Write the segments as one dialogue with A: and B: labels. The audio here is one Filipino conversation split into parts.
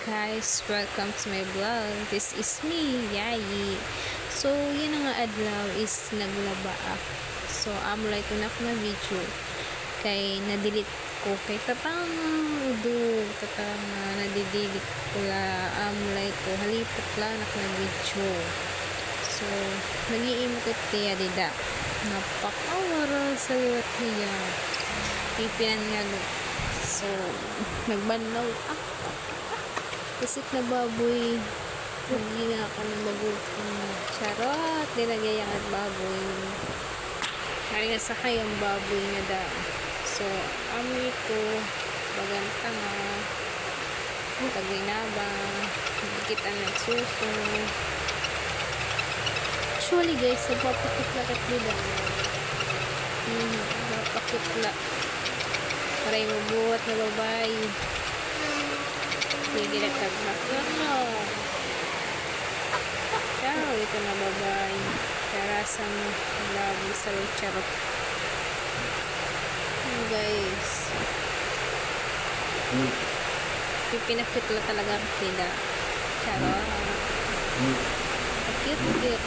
A: guys, welcome to my vlog. This is me, Yayi. So, yun nga adlaw is naglaba ako. So, amulay ko na ako na video. Kay nadilit ko. Kay tatang nadidilit ko la amulay ko. Halipot lang ako na video. So, nag-iimkot tiya dida. Napakawara sa liwat niya. Ipinan nga no. So, nagbanaw ako. Kasi na baboy. Hindi na ako ng magulong charot. Nilagay ang baboy. Kaya nga sakay ang baboy nga da. So, amoy ko. Baganta nga. Taginaba. Kita nagsuso. Actually guys, nagpapakitla-kat nila. Nagpapakitla. Para yung mabuhat na babae. Hindi na tagbakla. Ciao, ito na babae. Karasang labo sa charot. Guys. Pipinapitla talaga ang pila. Charot. Cute.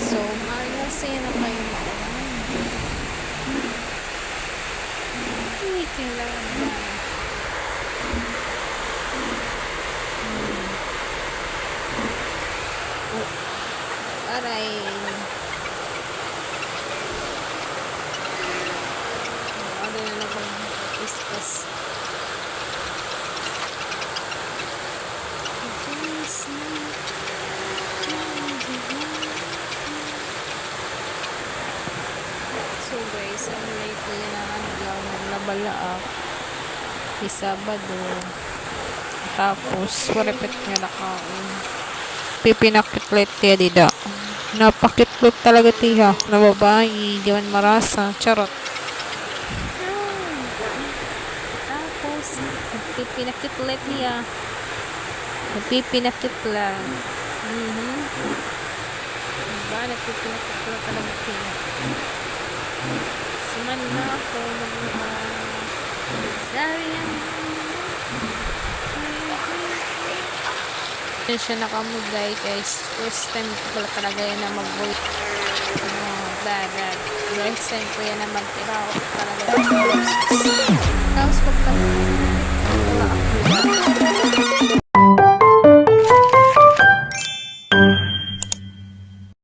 A: So, masaya na kayo makulang. Hindi kailangan na. Aray. Ano na naman ispas. So guys, ang late ko yun ang adlaw naglabalaak di Sabado. Tapos warepet nga nakaon pipinakitlet tiya dida. Napakitlet talaga tiya na babae, di man marasa charot. Tapos pipinakitlet niya, pipinakitla diba nagpipinakitla talaga tiya. Suman na ako sayang. Yun siya nakamugay guys. First time ko pala talaga yan na mag-vote. First time ko yan na mag-iraw talaga. Tapos pagpapalala ako